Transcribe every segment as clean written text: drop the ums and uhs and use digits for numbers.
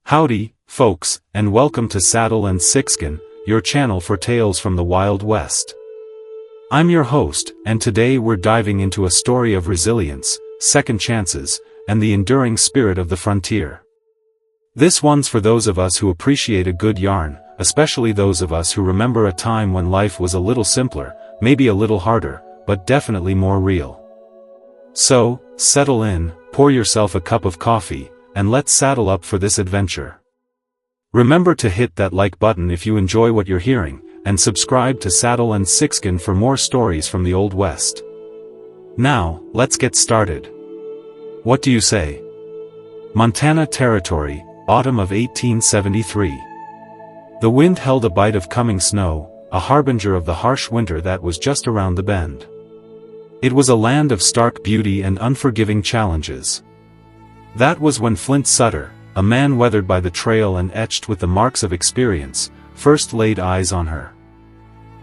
Howdy, folks, and welcome to Saddle and Sixskin, your channel for tales from the Wild West. I'm your host, and today we're diving into a story of resilience, second chances, and the enduring spirit of the frontier. This one's for those of us who appreciate a good yarn, especially those of us who remember a time when life was a little simpler, maybe a little harder, but definitely more real. So, settle in, pour yourself a cup of coffee, and let's saddle up for this adventure. Remember to hit that like button if you enjoy what you're hearing, and subscribe to Saddle and Sixskin for more stories from the Old West. Now, let's get started. What do you say? Montana Territory, autumn of 1873. The wind held a bite of coming snow, a harbinger of the harsh winter that was just around the bend. It was a land of stark beauty and unforgiving challenges. That was when Flint Sutter, a man weathered by the trail and etched with the marks of experience, first laid eyes on her.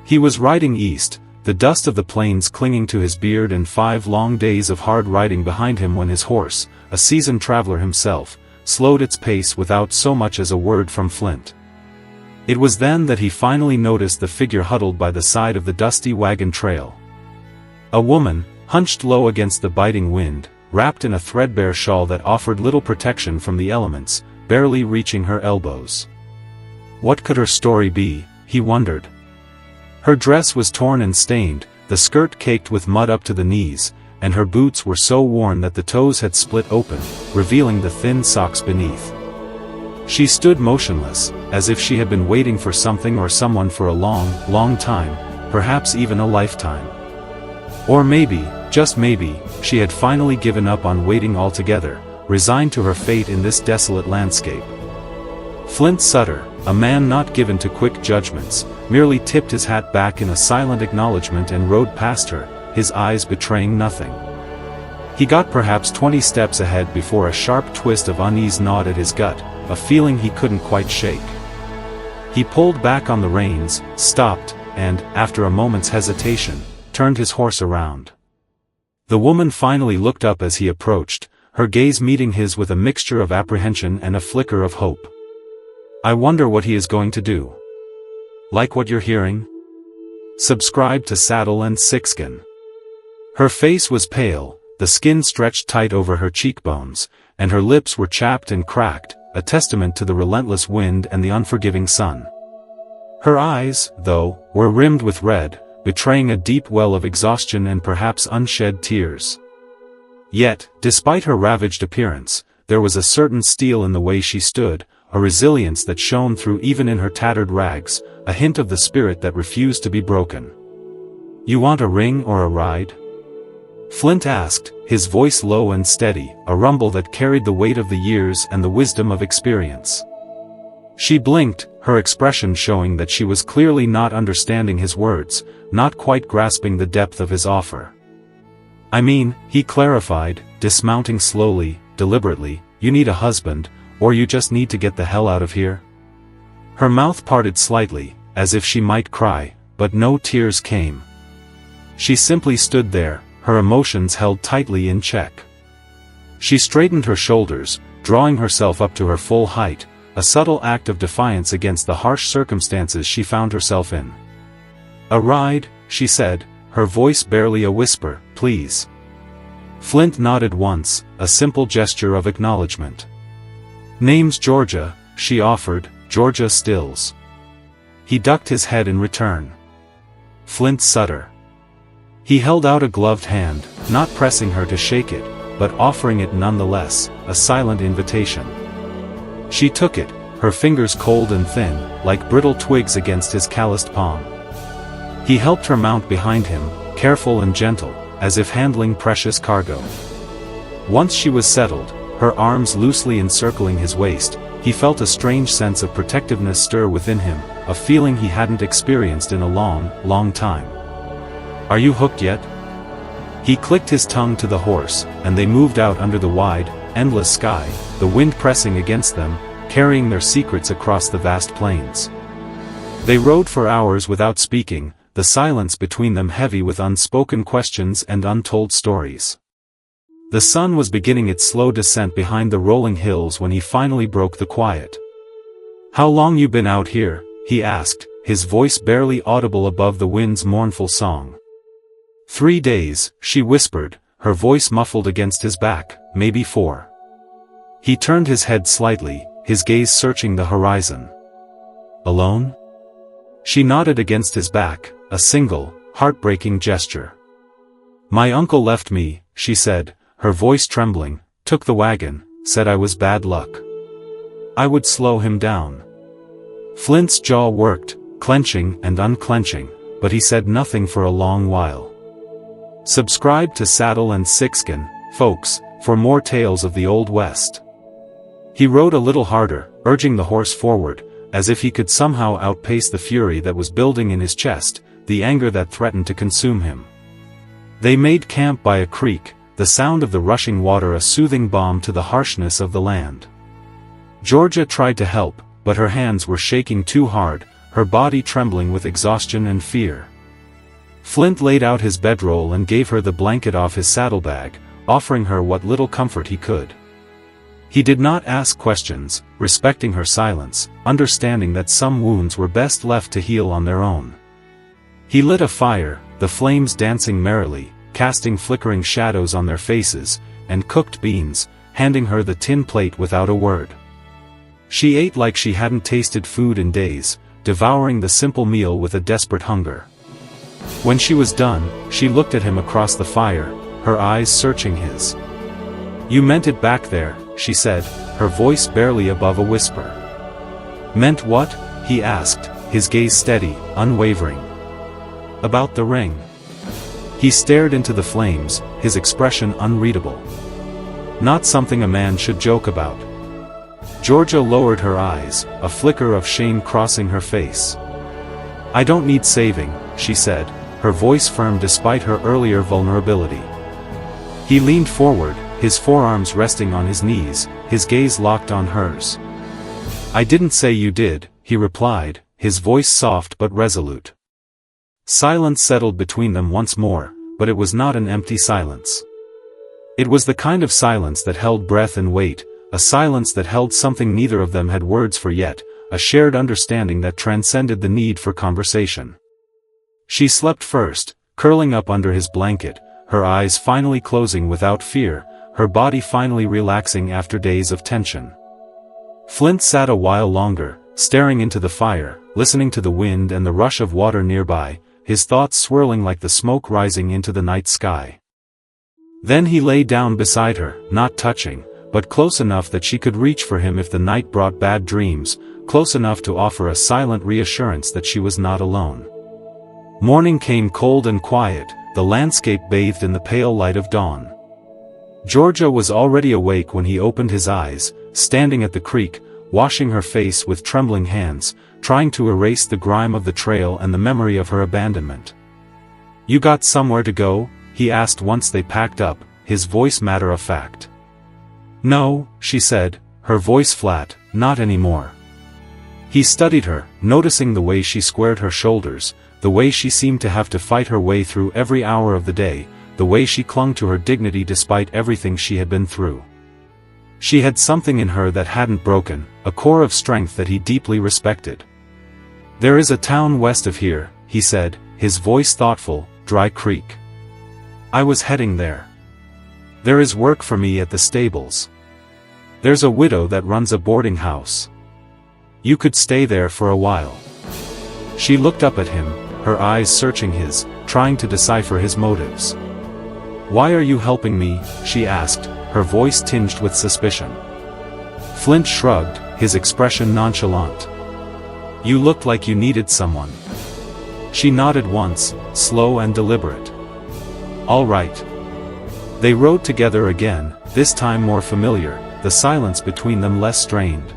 He was riding east, the dust of the plains clinging to his beard and 5 long days of hard riding behind him when his horse, a seasoned traveler himself, slowed its pace without so much as a word from Flint. It was then that he finally noticed the figure huddled by the side of the dusty wagon trail. A woman, hunched low against the biting wind, wrapped in a threadbare shawl that offered little protection from the elements, barely reaching her elbows. What could her story be, he wondered. Her dress was torn and stained, the skirt caked with mud up to the knees, and her boots were so worn that the toes had split open, revealing the thin socks beneath. She stood motionless, as if she had been waiting for something or someone for a long, long time, perhaps even a lifetime. Or maybe, just maybe, she had finally given up on waiting altogether, resigned to her fate in this desolate landscape. Flint Sutter, a man not given to quick judgments, merely tipped his hat back in a silent acknowledgement and rode past her, his eyes betraying nothing. He got perhaps 20 steps ahead before a sharp twist of unease gnawed at his gut, a feeling he couldn't quite shake. He pulled back on the reins, stopped, and, after a moment's hesitation, turned his horse around. The woman finally looked up as he approached, her gaze meeting his with a mixture of apprehension and a flicker of hope. I wonder what he is going to do. Like what you're hearing? Subscribe to Saddle and Sixskin. Her face was pale, the skin stretched tight over her cheekbones, and her lips were chapped and cracked, a testament to the relentless wind and the unforgiving sun. Her eyes, though, were rimmed with red, betraying a deep well of exhaustion and perhaps unshed tears. Yet, despite her ravaged appearance, there was a certain steel in the way she stood, a resilience that shone through even in her tattered rags, a hint of the spirit that refused to be broken. You want a ring or a ride? Flint asked, his voice low and steady, a rumble that carried the weight of the years and the wisdom of experience. She blinked, her expression showing that she was clearly not understanding his words, not quite grasping the depth of his offer. I mean, he clarified, dismounting slowly, deliberately, you need a husband, or you just need to get the hell out of here? Her mouth parted slightly, as if she might cry, but no tears came. She simply stood there, her emotions held tightly in check. She straightened her shoulders, drawing herself up to her full height, a subtle act of defiance against the harsh circumstances she found herself in. A ride, she said, her voice barely a whisper, please. Flint nodded once, a simple gesture of acknowledgement. Name's Georgia, she offered, Georgia Stills. He ducked his head in return. Flint Sutter. He held out a gloved hand, not pressing her to shake it, but offering it nonetheless, a silent invitation. She took it, her fingers cold and thin, like brittle twigs against his calloused palm. He helped her mount behind him, careful and gentle, as if handling precious cargo. Once she was settled, her arms loosely encircling his waist, he felt a strange sense of protectiveness stir within him, a feeling he hadn't experienced in a long, long time. Are you hooked yet? He clicked his tongue to the horse, and they moved out under the wide, endless sky, the wind pressing against them, carrying their secrets across the vast plains. They rode for hours without speaking, the silence between them heavy with unspoken questions and untold stories. The sun was beginning its slow descent behind the rolling hills when he finally broke the quiet. "How long you been out here?" he asked, his voice barely audible above the wind's mournful song. "3 days," she whispered, her voice muffled against his back, "maybe 4. He turned his head slightly, his gaze searching the horizon. "Alone?" She nodded against his back, a single, heartbreaking gesture. "My uncle left me," she said, her voice trembling, "took the wagon, said I was bad luck. I would slow him down." Flint's jaw worked, clenching and unclenching, but he said nothing for a long while. Subscribe to Saddle and Sixskin, folks, for more tales of the Old West. He rode a little harder, urging the horse forward, as if he could somehow outpace the fury that was building in his chest, the anger that threatened to consume him. They made camp by a creek, the sound of the rushing water a soothing balm to the harshness of the land. Georgia tried to help, but her hands were shaking too hard, her body trembling with exhaustion and fear. Flint laid out his bedroll and gave her the blanket off his saddlebag, offering her what little comfort he could. He did not ask questions, respecting her silence, understanding that some wounds were best left to heal on their own. He lit a fire, the flames dancing merrily, casting flickering shadows on their faces, and cooked beans, handing her the tin plate without a word. She ate like she hadn't tasted food in days, devouring the simple meal with a desperate hunger. When she was done, she looked at him across the fire, her eyes searching his. "You meant it back there," she said, her voice barely above a whisper. "Meant what?" he asked, his gaze steady, unwavering. "About the ring." He stared into the flames, his expression unreadable. "Not something a man should joke about." Georgia lowered her eyes, a flicker of shame crossing her face. "I don't need saving," she said, her voice firm despite her earlier vulnerability. He leaned forward, his forearms resting on his knees, his gaze locked on hers. "I didn't say you did," he replied, his voice soft but resolute. Silence settled between them once more, but it was not an empty silence. It was the kind of silence that held breath and weight, a silence that held something neither of them had words for yet, a shared understanding that transcended the need for conversation. She slept first, curling up under his blanket, her eyes finally closing without fear, her body finally relaxing after days of tension. Flint sat a while longer, staring into the fire, listening to the wind and the rush of water nearby, his thoughts swirling like the smoke rising into the night sky. Then he lay down beside her, not touching, but close enough that she could reach for him if the night brought bad dreams, close enough to offer a silent reassurance that she was not alone. Morning came cold and quiet, the landscape bathed in the pale light of dawn. Georgia was already awake when he opened his eyes, standing at the creek, washing her face with trembling hands, trying to erase the grime of the trail and the memory of her abandonment. "You got somewhere to go?" he asked once they packed up, his voice matter-of-fact. "No," she said, her voice flat, "not anymore." He studied her, noticing the way she squared her shoulders, the way she seemed to have to fight her way through every hour of the day, the way she clung to her dignity despite everything she had been through. She had something in her that hadn't broken, a core of strength that he deeply respected. "There is a town west of here," he said, his voice thoughtful, Dry Creek. "I was heading there. There is work for me at the stables. There's a widow that runs a boarding house. You could stay there for a while." She looked up at him, her eyes searching his, trying to decipher his motives. "Why are you helping me?" she asked, her voice tinged with suspicion. Flint shrugged, his expression nonchalant. "You looked like you needed someone." She nodded once, slow and deliberate. "All right." They rode together again, this time more familiar, the silence between them less strained.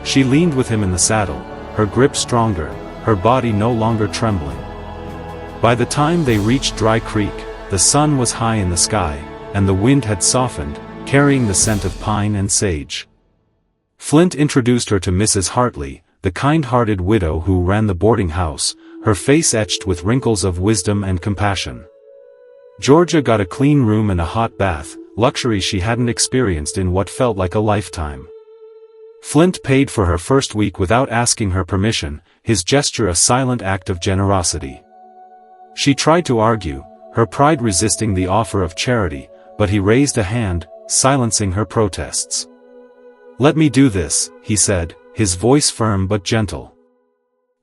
She leaned with him in the saddle, her grip stronger, her body no longer trembling. By the time they reached Dry Creek, the sun was high in the sky, and the wind had softened, carrying the scent of pine and sage. Flint introduced her to Mrs. Hartley, the kind-hearted widow who ran the boarding house, her face etched with wrinkles of wisdom and compassion. Georgia got a clean room and a hot bath, luxury she hadn't experienced in what felt like a lifetime. Flint paid for her first week without asking her permission, his gesture a silent act of generosity. She tried to argue, her pride resisting the offer of charity, but he raised a hand, silencing her protests. "Let me do this," he said, his voice firm but gentle.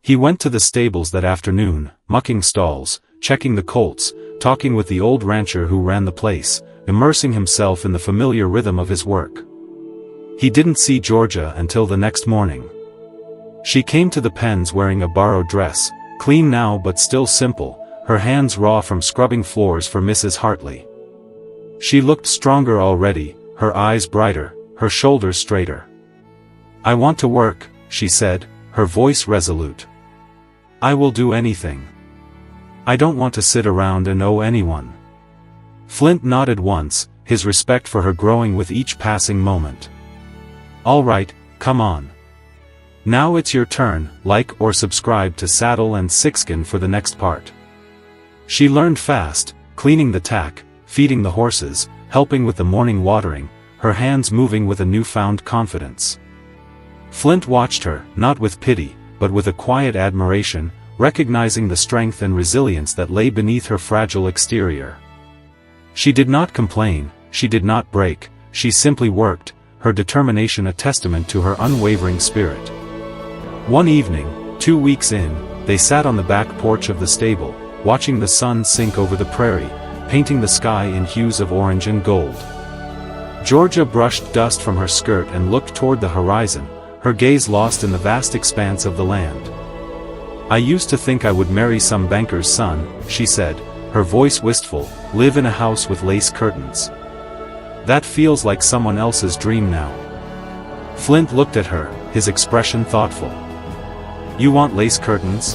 He went to the stables that afternoon, mucking stalls, checking the colts, talking with the old rancher who ran the place, immersing himself in the familiar rhythm of his work. He didn't see Georgia until the next morning. She came to the pens wearing a borrowed dress, clean now but still simple, her hands raw from scrubbing floors for Mrs. Hartley. She looked stronger already, her eyes brighter, her shoulders straighter. "I want to work," she said, her voice resolute. "I will do anything. I don't want to sit around and owe anyone." Flint nodded once, his respect for her growing with each passing moment. "All right, come on. Now it's your turn, like or subscribe to Saddle and Sixskin for the next part." She learned fast, cleaning the tack, feeding the horses, helping with the morning watering, her hands moving with a newfound confidence. Flint watched her, not with pity, but with a quiet admiration, recognizing the strength and resilience that lay beneath her fragile exterior. She did not complain, she did not break, she simply worked, her determination a testament to her unwavering spirit. One evening, 2 weeks in, they sat on the back porch of the stable, watching the sun sink over the prairie, painting the sky in hues of orange and gold. Georgia brushed dust from her skirt and looked toward the horizon, her gaze lost in the vast expanse of the land. "I used to think I would marry some banker's son," she said, her voice wistful, "live in a house with lace curtains. That feels like someone else's dream now." Flint looked at her, his expression thoughtful. "You want lace curtains?"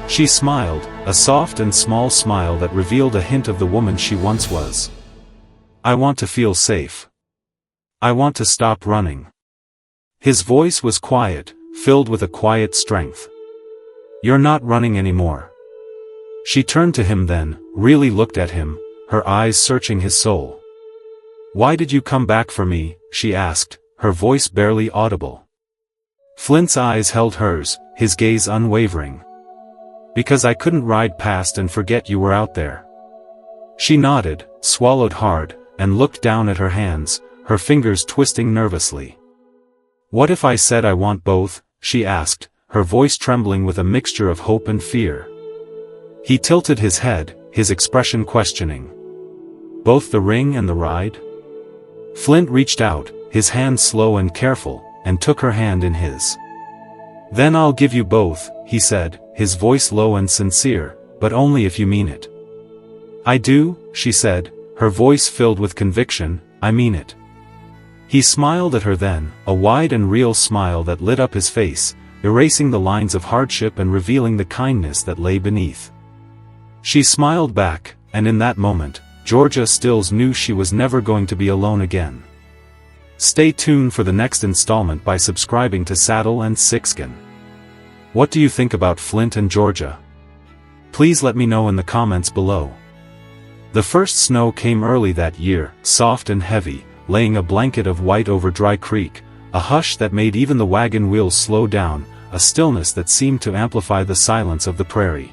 She smiled, a soft and small smile that revealed a hint of the woman she once was. "I want to feel safe. I want to stop running." His voice was quiet, filled with a quiet strength. "You're not running anymore." She turned to him then, really looked at him, her eyes searching his soul. "Why did you come back for me?" she asked, her voice barely audible. Flint's eyes held hers, his gaze unwavering. "Because I couldn't ride past and forget you were out there." She nodded, swallowed hard, and looked down at her hands, her fingers twisting nervously. "What if I said I want both?" she asked, her voice trembling with a mixture of hope and fear. He tilted his head, his expression questioning. "Both the ring and the ride?" Flint reached out, his hand slow and careful, and took her hand in his. "Then I'll give you both," he said, his voice low and sincere, "but only if you mean it." "I do," she said, her voice filled with conviction, "I mean it." He smiled at her then, a wide and real smile that lit up his face, erasing the lines of hardship and revealing the kindness that lay beneath. She smiled back, and in that moment, Georgia Stills knew she was never going to be alone again. Stay tuned for the next installment by subscribing to Saddle and Sixskin. What do you think about Flint and Georgia? Please let me know in the comments below. The first snow came early that year, soft and heavy, laying a blanket of white over Dry Creek, a hush that made even the wagon wheels slow down, a stillness that seemed to amplify the silence of the prairie.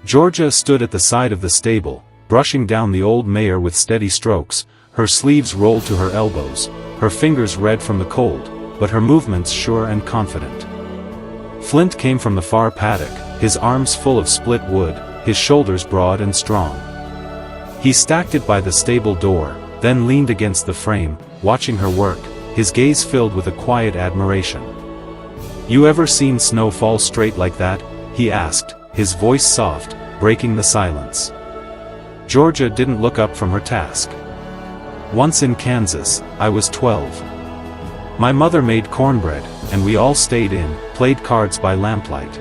Georgia stood at the side of the stable, brushing down the old mare with steady strokes, her sleeves rolled to her elbows, her fingers red from the cold, but her movements sure and confident. Flint came from the far paddock, his arms full of split wood, his shoulders broad and strong. He stacked it by the stable door, then leaned against the frame, watching her work, his gaze filled with a quiet admiration. "You ever seen snow fall straight like that?" he asked, his voice soft, breaking the silence. Georgia didn't look up from her task. "Once in Kansas, I was 12. My mother made cornbread, and we all stayed in, played cards by lamplight."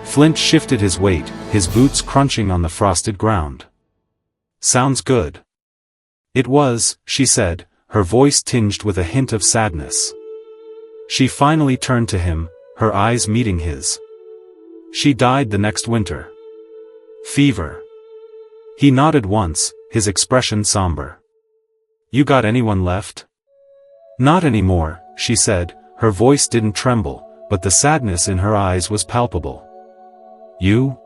Flint shifted his weight, his boots crunching on the frosted ground. "Sounds good." "It was," she said, her voice tinged with a hint of sadness. She finally turned to him, her eyes meeting his. "She died the next winter. Fever." He nodded once, his expression somber. You got anyone left? Not anymore, she said, her voice didn't tremble, but the sadness in her eyes was palpable. You?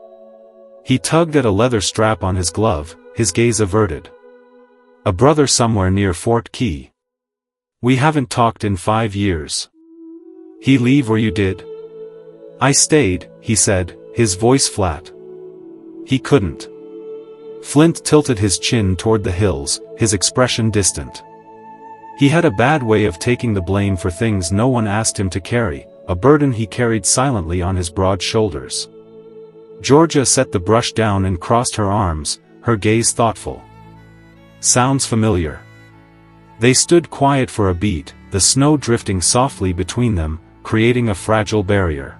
He tugged at a leather strap on his glove, his gaze averted. A brother somewhere near Fort Key. We haven't talked in 5 years. He leave or you did? I stayed, he said, his voice flat. He couldn't. Flint tilted his chin toward the hills, his expression distant. He had a bad way of taking the blame for things no one asked him to carry, a burden he carried silently on his broad shoulders. Georgia set the brush down and crossed her arms, her gaze thoughtful. Sounds familiar. They stood quiet for a beat, the snow drifting softly between them, creating a fragile barrier.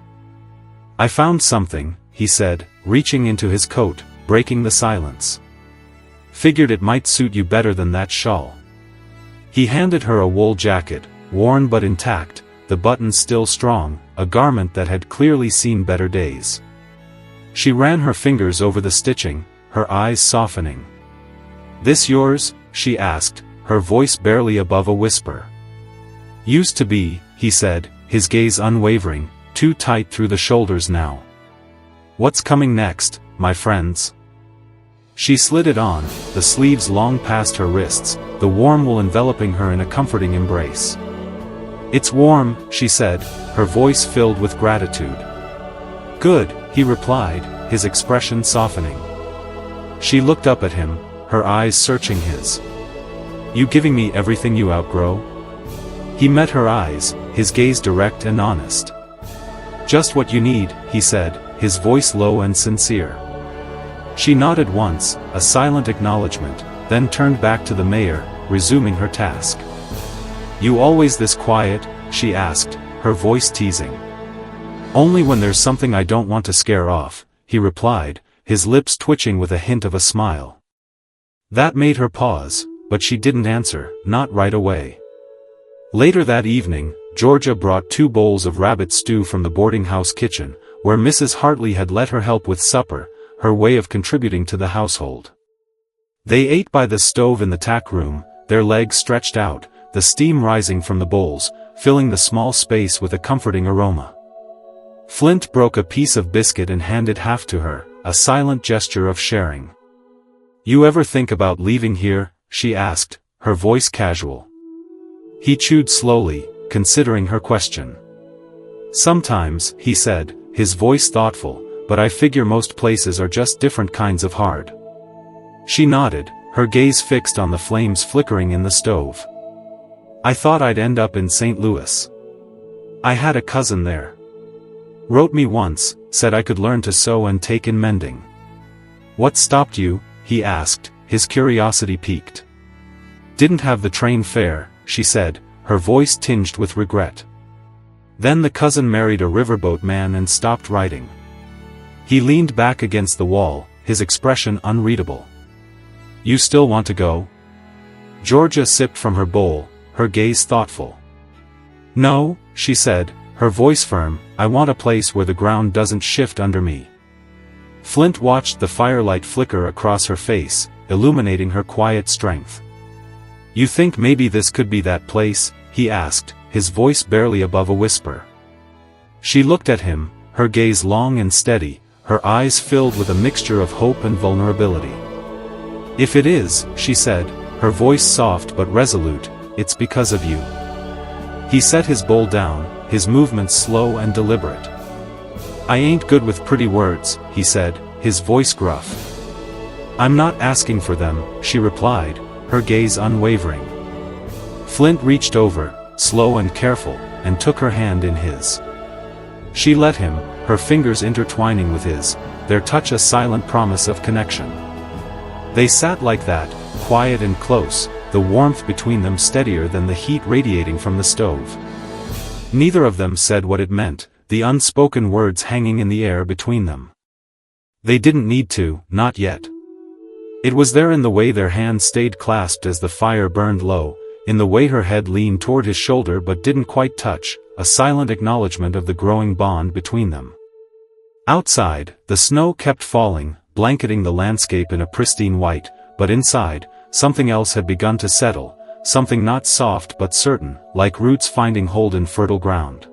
I found something, he said, reaching into his coat, breaking the silence. Figured it might suit you better than that shawl. He handed her a wool jacket, worn but intact, the buttons still strong, a garment that had clearly seen better days. She ran her fingers over the stitching, her eyes softening. This yours? She asked, her voice barely above a whisper. Used to be, he said, his gaze unwavering, too tight through the shoulders now. What's coming next, my friends? She slid it on, the sleeves long past her wrists, the warm wool enveloping her in a comforting embrace. It's warm, she said, her voice filled with gratitude. Good, he replied, his expression softening. She looked up at him, her eyes searching his. You giving me everything you outgrow? He met her eyes, his gaze direct and honest. Just what you need, he said, his voice low and sincere. She nodded once, a silent acknowledgement, then turned back to the mayor, resuming her task. You always this quiet? She asked, her voice teasing. Only when there's something I don't want to scare off, he replied, his lips twitching with a hint of a smile. That made her pause, but she didn't answer, not right away. Later that evening, Georgia brought 2 bowls of rabbit stew from the boarding house kitchen, where Mrs. Hartley had let her help with supper, her way of contributing to the household. They ate by the stove in the tack room, their legs stretched out, the steam rising from the bowls, filling the small space with a comforting aroma. Flint broke a piece of biscuit and handed half to her, a silent gesture of sharing. You ever think about leaving here? She asked, her voice casual. He chewed slowly, considering her question. Sometimes, he said, his voice thoughtful, but I figure most places are just different kinds of hard. She nodded, her gaze fixed on the flames flickering in the stove. I thought I'd end up in St. Louis. I had a cousin there. Wrote me once, said I could learn to sew and take in mending. What stopped you? He asked, his curiosity piqued. Didn't have the train fare, she said, her voice tinged with regret. Then the cousin married a riverboat man and stopped writing. He leaned back against the wall, his expression unreadable. You still want to go? Georgia sipped from her bowl, her gaze thoughtful. No, she said, her voice firm, I want a place where the ground doesn't shift under me. Flint watched the firelight flicker across her face, illuminating her quiet strength. You think maybe this could be that place? He asked, his voice barely above a whisper. She looked at him, her gaze long and steady, her eyes filled with a mixture of hope and vulnerability. If it is, she said, her voice soft but resolute, it's because of you. He set his bowl down, his movements slow and deliberate. I ain't good with pretty words, he said, his voice gruff. I'm not asking for them, she replied, her gaze unwavering. Flint reached over, slow and careful, and took her hand in his. She let him, her fingers intertwining with his, their touch a silent promise of connection. They sat like that, quiet and close, the warmth between them steadier than the heat radiating from the stove. Neither of them said what it meant, the unspoken words hanging in the air between them. They didn't need to, not yet. It was there in the way their hands stayed clasped as the fire burned low, in the way her head leaned toward his shoulder but didn't quite touch, a silent acknowledgement of the growing bond between them. Outside, the snow kept falling, blanketing the landscape in a pristine white, but inside, something else had begun to settle, something not soft but certain, like roots finding hold in fertile ground.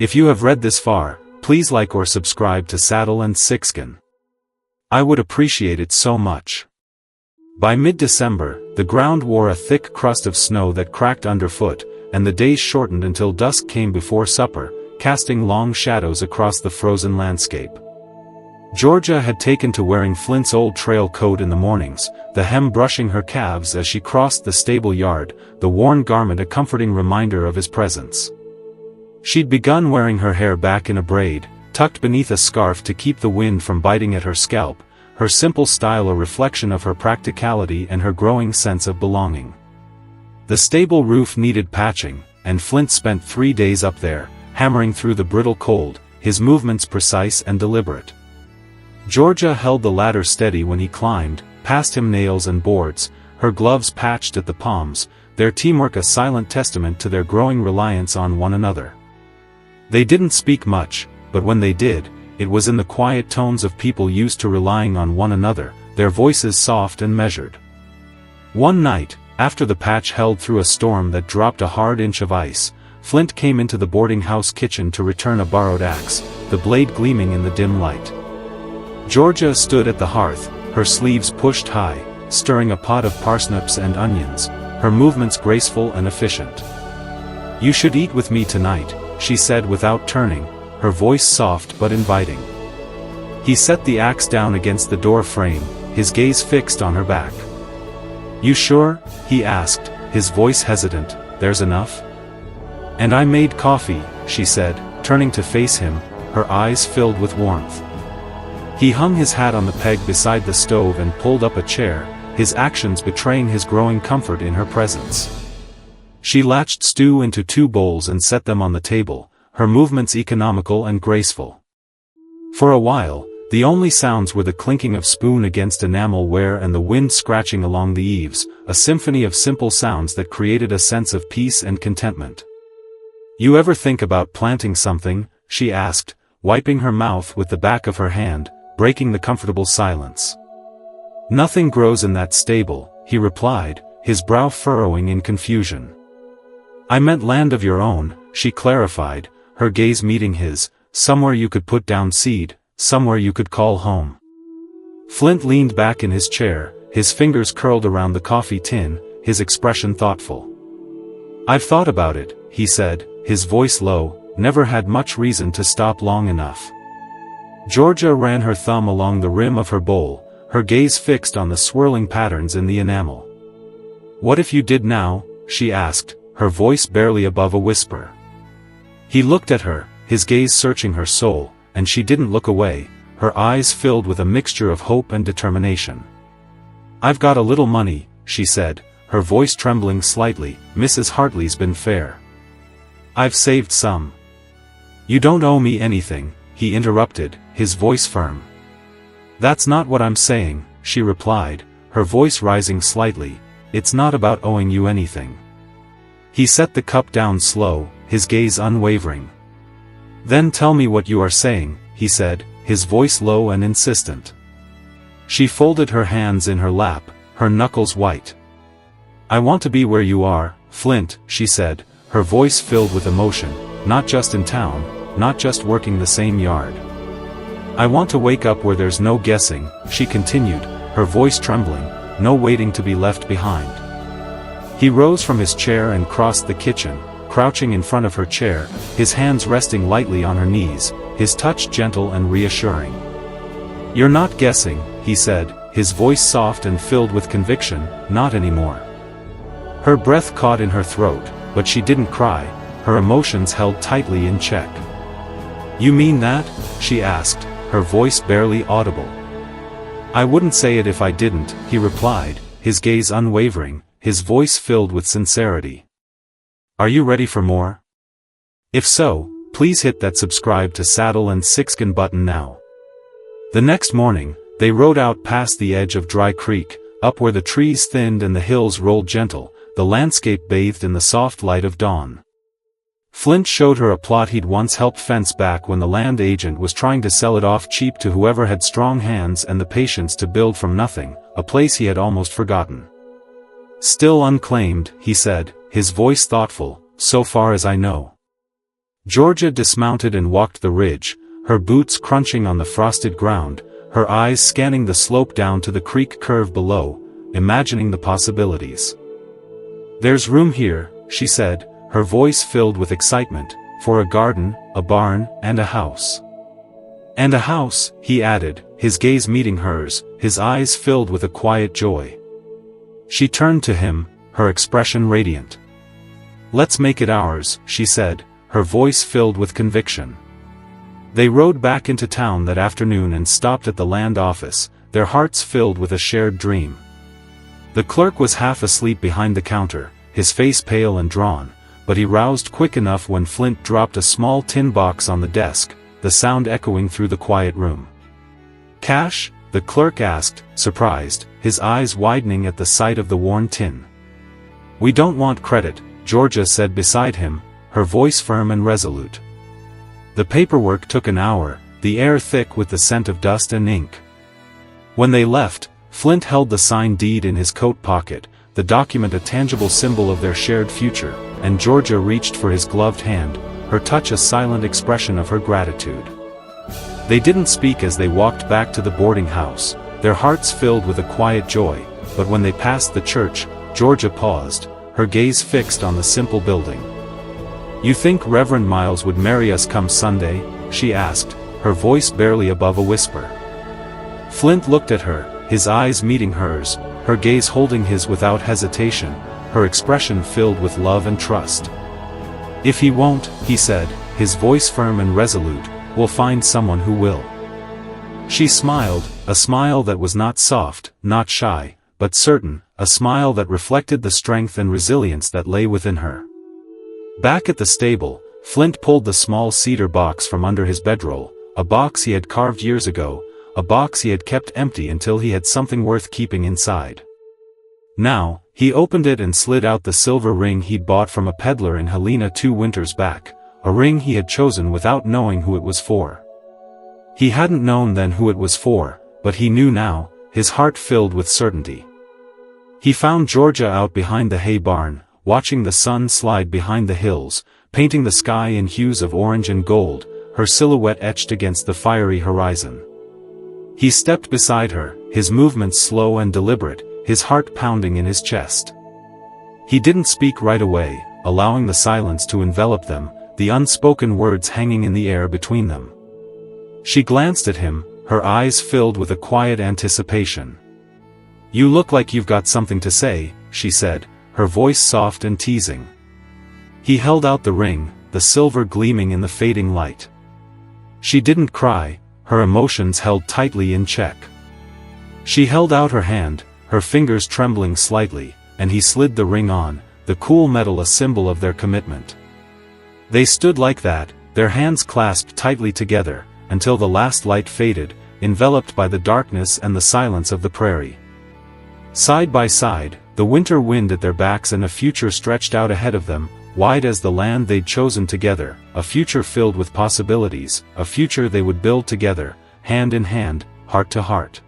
If you have read this far, please like or subscribe to Saddle and Sixskin. I would appreciate it so much. By mid-December, the ground wore a thick crust of snow that cracked underfoot, and the days shortened until dusk came before supper, casting long shadows across the frozen landscape. Georgia had taken to wearing Flint's old trail coat in the mornings, the hem brushing her calves as she crossed the stable yard, the worn garment a comforting reminder of his presence. She'd begun wearing her hair back in a braid, tucked beneath a scarf to keep the wind from biting at her scalp, her simple style a reflection of her practicality and her growing sense of belonging. The stable roof needed patching, and Flint spent 3 days up there, hammering through the brittle cold, his movements precise and deliberate. Georgia held the ladder steady when he climbed, past him nails and boards, her gloves patched at the palms, their teamwork a silent testament to their growing reliance on one another. They didn't speak much, but when they did, it was in the quiet tones of people used to relying on one another, their voices soft and measured. One night, after the patch held through a storm that dropped a hard inch of ice, Flint came into the boarding house kitchen to return a borrowed axe, the blade gleaming in the dim light. Georgia stood at the hearth, her sleeves pushed high, stirring a pot of parsnips and onions, her movements graceful and efficient. "You should eat with me tonight," she said without turning, her voice soft but inviting. He set the axe down against the door frame, his gaze fixed on her back. "You sure?" he asked, his voice hesitant. "There's enough?" "And I made coffee," she said, turning to face him, her eyes filled with warmth. He hung his hat on the peg beside the stove and pulled up a chair, his actions betraying his growing comfort in her presence. She latched stew into 2 bowls and set them on the table, her movements economical and graceful. For a while, the only sounds were the clinking of spoon against enamel ware and the wind scratching along the eaves, a symphony of simple sounds that created a sense of peace and contentment. "You ever think about planting something?" she asked, wiping her mouth with the back of her hand, breaking the comfortable silence. "Nothing grows in that stable," he replied, his brow furrowing in confusion. "I meant land of your own," she clarified, her gaze meeting his, "somewhere you could put down seed, somewhere you could call home." Flint leaned back in his chair, his fingers curled around the coffee tin, his expression thoughtful. "I've thought about it," he said, his voice low, "never had much reason to stop long enough." Georgia ran her thumb along the rim of her bowl, her gaze fixed on the swirling patterns in the enamel. "What if you did now?" she asked, her voice barely above a whisper. He looked at her, his gaze searching her soul, and she didn't look away, her eyes filled with a mixture of hope and determination. "I've got a little money," she said, her voice trembling slightly. "Mrs. Hartley's been fair. I've saved some." "You don't owe me anything," he interrupted, his voice firm. "That's not what I'm saying," she replied, her voice rising slightly. "It's not about owing you anything." He set the cup down slow, his gaze unwavering. "Then tell me what you are saying," he said, his voice low and insistent. She folded her hands in her lap, her knuckles white. "I want to be where you are, Flint," she said, her voice filled with emotion, "not just in town, not just working the same yard. I want to wake up where there's no guessing," she continued, her voice trembling, "no waiting to be left behind." He rose from his chair and crossed the kitchen, crouching in front of her chair, his hands resting lightly on her knees, his touch gentle and reassuring. "You're not guessing," he said, his voice soft and filled with conviction, "not anymore." Her breath caught in her throat, but she didn't cry, her emotions held tightly in check. "You mean that?" she asked, her voice barely audible. "I wouldn't say it if I didn't," he replied, his gaze unwavering, his voice filled with sincerity. "Are you ready for more? If so, please hit that subscribe to Saddle and Sixskin button now." The next morning, they rode out past the edge of Dry Creek, up where the trees thinned and the hills rolled gentle, the landscape bathed in the soft light of dawn. Flint showed her a plot he'd once helped fence back when the land agent was trying to sell it off cheap to whoever had strong hands and the patience to build from nothing, a place he had almost forgotten. Still unclaimed, he said, his voice thoughtful, so far as I know. Georgia dismounted and walked the ridge, her boots crunching on the frosted ground, her eyes scanning the slope down to the creek curve below, imagining the possibilities. "There's room here," she said, her voice filled with excitement, "for a garden, a barn, and a house." "And a house," he added, his gaze meeting hers, his eyes filled with a quiet joy. She turned to him, her expression radiant. "Let's make it ours," she said, her voice filled with conviction. They rode back into town that afternoon and stopped at the land office, their hearts filled with a shared dream. The clerk was half asleep behind the counter, his face pale and drawn, but he roused quick enough when Flint dropped a small tin box on the desk, the sound echoing through the quiet room. "Cash?" the clerk asked, surprised, his eyes widening at the sight of the worn tin. "We don't want credit," Georgia said beside him, her voice firm and resolute. The paperwork took an hour, the air thick with the scent of dust and ink. When they left, Flint held the signed deed in his coat pocket, the document a tangible symbol of their shared future, and Georgia reached for his gloved hand, her touch a silent expression of her gratitude. They didn't speak as they walked back to the boarding house, their hearts filled with a quiet joy, but when they passed the church, Georgia paused, her gaze fixed on the simple building. "You think Reverend Miles would marry us come Sunday?" she asked, her voice barely above a whisper. Flint looked at her, his eyes meeting hers, her gaze holding his without hesitation, her expression filled with love and trust. "If he won't," he said, his voice firm and resolute, "we'll find someone who will." She smiled, a smile that was not soft, not shy, but certain, a smile that reflected the strength and resilience that lay within her. Back at the stable, Flint pulled the small cedar box from under his bedroll, a box he had carved years ago, a box he had kept empty until he had something worth keeping inside. Now, he opened it and slid out the silver ring he'd bought from a peddler in Helena 2 winters back, a ring he had chosen without knowing who it was for. He hadn't known then who it was for, but he knew now, his heart filled with certainty. He found Georgia out behind the hay barn, watching the sun slide behind the hills, painting the sky in hues of orange and gold, her silhouette etched against the fiery horizon. He stepped beside her, his movements slow and deliberate, his heart pounding in his chest. He didn't speak right away, allowing the silence to envelop them, the unspoken words hanging in the air between them. She glanced at him, her eyes filled with a quiet anticipation. "You look like you've got something to say," she said, her voice soft and teasing. He held out the ring, the silver gleaming in the fading light. She didn't cry, her emotions held tightly in check. She held out her hand, her fingers trembling slightly, and he slid the ring on, the cool metal a symbol of their commitment. They stood like that, their hands clasped tightly together, until the last light faded, enveloped by the darkness and the silence of the prairie. Side by side, the winter wind at their backs and a future stretched out ahead of them, wide as the land they'd chosen together, a future filled with possibilities, a future they would build together, hand in hand, heart to heart.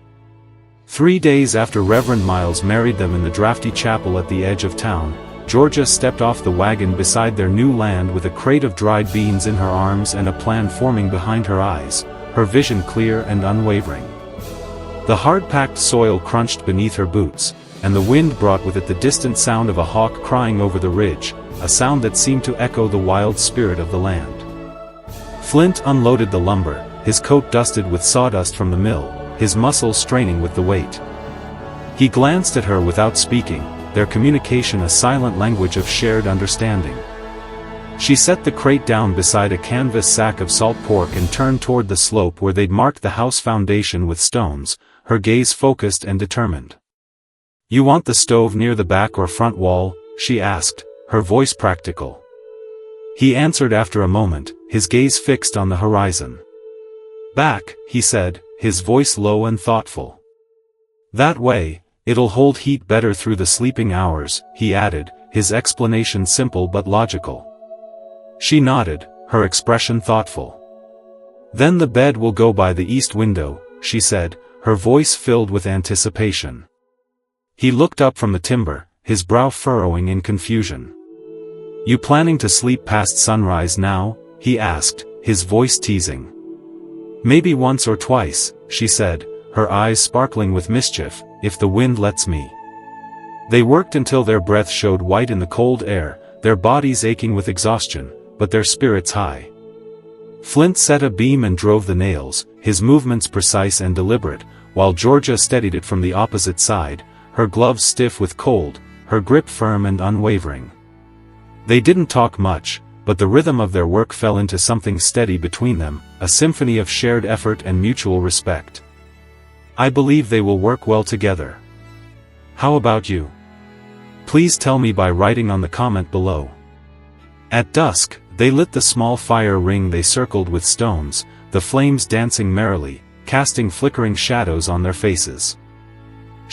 3 days after Reverend Miles married them in the drafty chapel at the edge of town, Georgia stepped off the wagon beside their new land with a crate of dried beans in her arms and a plan forming behind her eyes, her vision clear and unwavering. The hard-packed soil crunched beneath her boots, and the wind brought with it the distant sound of a hawk crying over the ridge, a sound that seemed to echo the wild spirit of the land. Flint unloaded the lumber, his coat dusted with sawdust from the mill, his muscles straining with the weight. He glanced at her without speaking, their communication a silent language of shared understanding. She set the crate down beside a canvas sack of salt pork and turned toward the slope where they'd marked the house foundation with stones, her gaze focused and determined. "You want the stove near the back or front wall?" she asked, her voice practical. He answered after a moment, his gaze fixed on the horizon. "Back," he said, his voice low and thoughtful. "That way, it'll hold heat better through the sleeping hours," he added, his explanation simple but logical. She nodded, her expression thoughtful. "Then the bed will go by the east window," she said, her voice filled with anticipation. He looked up from the timber, his brow furrowing in confusion. "You planning to sleep past sunrise now?" he asked, his voice teasing. "Maybe once or twice," she said, her eyes sparkling with mischief, "if the wind lets me." They worked until their breath showed white in the cold air, their bodies aching with exhaustion, but their spirits high. Flint set a beam and drove the nails, his movements precise and deliberate, while Georgia steadied it from the opposite side, her gloves stiff with cold, her grip firm and unwavering. They didn't talk much, but the rhythm of their work fell into something steady between them, a symphony of shared effort and mutual respect. "I believe they will work well together. How about you? Please tell me by writing on the comment below." At dusk, they lit the small fire ring they circled with stones, the flames dancing merrily, casting flickering shadows on their faces.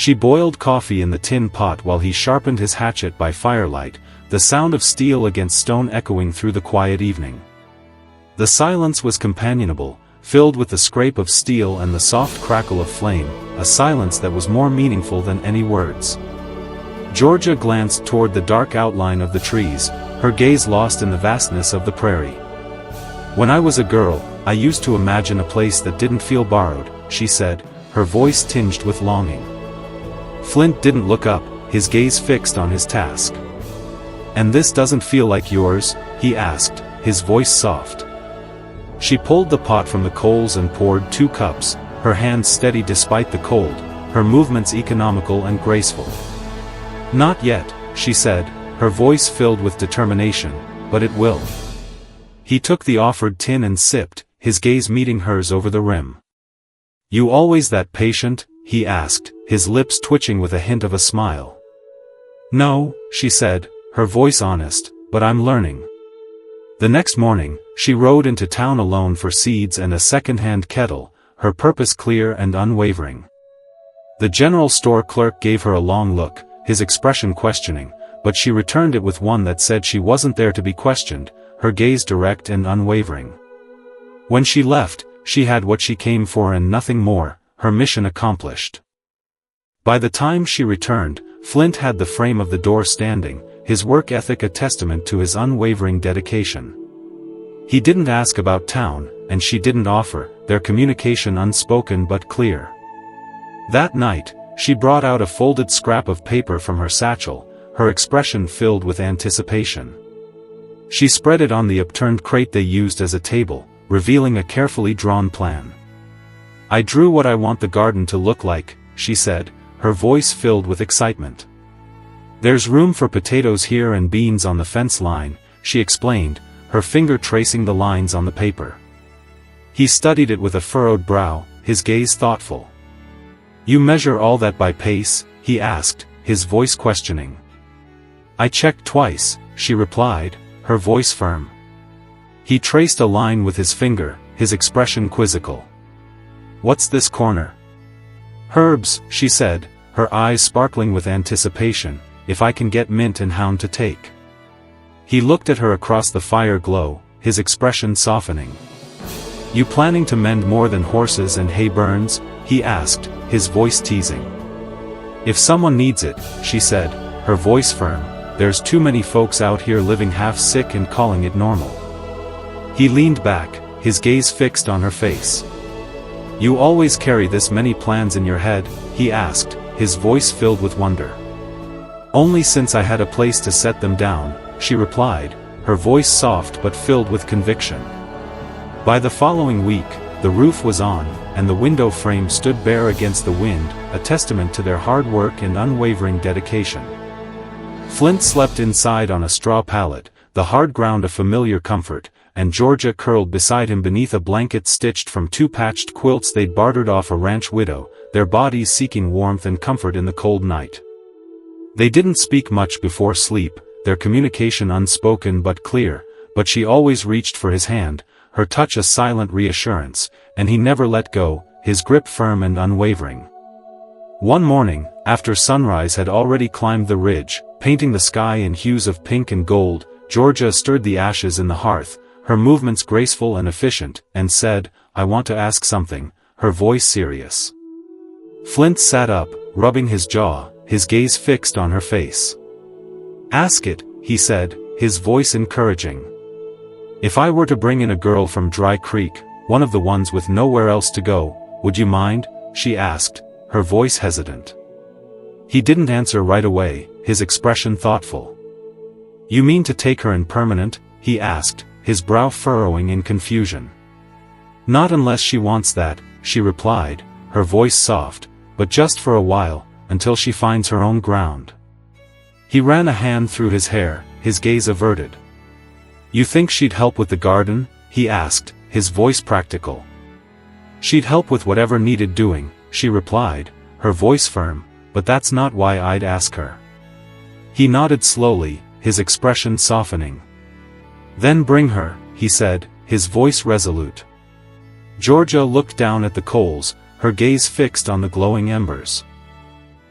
She boiled coffee in the tin pot while he sharpened his hatchet by firelight, the sound of steel against stone echoing through the quiet evening. The silence was companionable, filled with the scrape of steel and the soft crackle of flame, a silence that was more meaningful than any words. Georgia glanced toward the dark outline of the trees, her gaze lost in the vastness of the prairie. "When I was a girl, I used to imagine a place that didn't feel borrowed," she said, her voice tinged with longing. Flint didn't look up, his gaze fixed on his task. "And this doesn't feel like yours?" he asked, his voice soft. She pulled the pot from the coals and poured 2 cups, her hands steady despite the cold, her movements economical and graceful. "Not yet," she said, her voice filled with determination, "but it will." He took the offered tin and sipped, his gaze meeting hers over the rim. "You always that patient?" he asked, his lips twitching with a hint of a smile. "No," she said, her voice honest, "but I'm learning." The next morning, she rode into town alone for seeds and a second-hand kettle, her purpose clear and unwavering. The general store clerk gave her a long look, his expression questioning, but she returned it with one that said she wasn't there to be questioned, her gaze direct and unwavering. When she left, she had what she came for and nothing more, her mission accomplished. By the time she returned, Flint had the frame of the door standing, his work ethic a testament to his unwavering dedication. He didn't ask about town, and she didn't offer, their communication unspoken but clear. That night, she brought out a folded scrap of paper from her satchel, her expression filled with anticipation. She spread it on the upturned crate they used as a table, revealing a carefully drawn plan. "I drew what I want the garden to look like," she said, her voice filled with excitement. "There's room for potatoes here and beans on the fence line," she explained, her finger tracing the lines on the paper. He studied it with a furrowed brow, his gaze thoughtful. "You measure all that by pace?" he asked, his voice questioning. "I checked twice," she replied, her voice firm. He traced a line with his finger, his expression quizzical. "What's this corner?" "Herbs," she said, her eyes sparkling with anticipation, "if I can get Mint and Hound to take." He looked at her across the fire glow, his expression softening. "You planning to mend more than horses and hay burns?" he asked, his voice teasing. "If someone needs it," she said, her voice firm, "there's too many folks out here living half sick and calling it normal." He leaned back, his gaze fixed on her face. "You always carry this many plans in your head?" he asked, his voice filled with wonder. "Only since I had a place to set them down," she replied, her voice soft but filled with conviction. By the following week, the roof was on, and the window frame stood bare against the wind, a testament to their hard work and unwavering dedication. Flint slept inside on a straw pallet, the hard ground a familiar comfort, and Georgia curled beside him beneath a blanket stitched from 2 patched quilts they'd bartered off a ranch widow, their bodies seeking warmth and comfort in the cold night. They didn't speak much before sleep, their communication unspoken but clear, but she always reached for his hand, her touch a silent reassurance, and he never let go, his grip firm and unwavering. One morning, after sunrise had already climbed the ridge, painting the sky in hues of pink and gold, Georgia stirred the ashes in the hearth, her movements graceful and efficient, and said, "I want to ask something," her voice serious. Flint sat up, rubbing his jaw, his gaze fixed on her face. Ask it, he said, his voice encouraging. If I were to bring in a girl from Dry Creek, one of the ones with nowhere else to go, would you mind? She asked, her voice hesitant. He didn't answer right away, his expression thoughtful. You mean to take her in permanent? He asked, his brow furrowing in confusion. Not unless she wants that, she replied, her voice soft, but just for a while, until she finds her own ground. He ran a hand through his hair, his gaze averted. You think she'd help with the garden? He asked, his voice practical. She'd help with whatever needed doing, she replied, her voice firm, but that's not why I'd ask her. He nodded slowly, his expression softening. Then bring her, he said, his voice resolute. Georgia looked down at the coals, her gaze fixed on the glowing embers.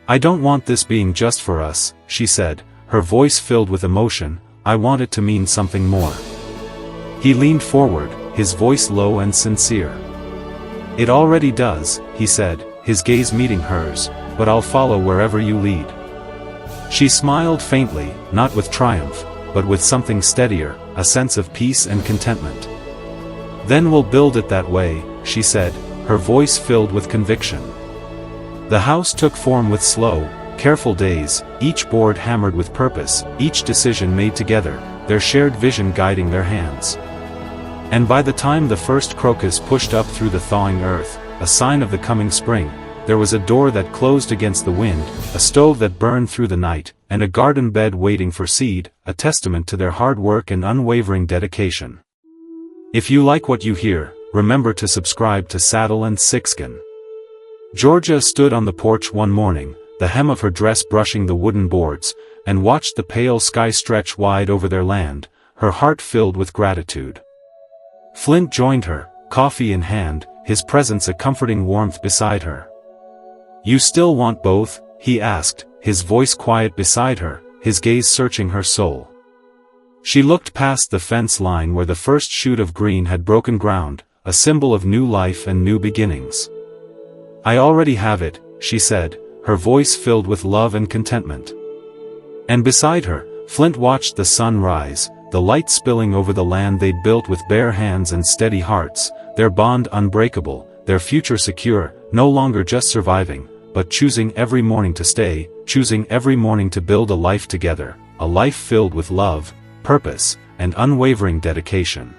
I don't want this being just for us, she said, her voice filled with emotion, I want it to mean something more. He leaned forward, his voice low and sincere. It already does, he said, his gaze meeting hers, but I'll follow wherever you lead. She smiled faintly, not with triumph, but with something steadier, a sense of peace and contentment. Then we'll build it that way, she said, her voice filled with conviction. The house took form with slow, careful days, each board hammered with purpose, each decision made together, their shared vision guiding their hands. And by the time the first crocus pushed up through the thawing earth, a sign of the coming spring, there was a door that closed against the wind, a stove that burned through the night, and a garden bed waiting for seed, a testament to their hard work and unwavering dedication. If you like what you hear, remember to subscribe to Saddle and Sixskin. Georgia stood on the porch one morning, the hem of her dress brushing the wooden boards, and watched the pale sky stretch wide over their land, her heart filled with gratitude. Flint joined her, coffee in hand, his presence a comforting warmth beside her. You still want both? He asked, his voice quiet beside her, his gaze searching her soul. She looked past the fence line where the first shoot of green had broken ground, a symbol of new life and new beginnings. I already have it, she said, her voice filled with love and contentment. And beside her, Flint watched the sun rise, the light spilling over the land they'd built with bare hands and steady hearts, their bond unbreakable, their future secure, no longer just surviving, but choosing every morning to stay, choosing every morning to build a life together, a life filled with love, purpose, and unwavering dedication.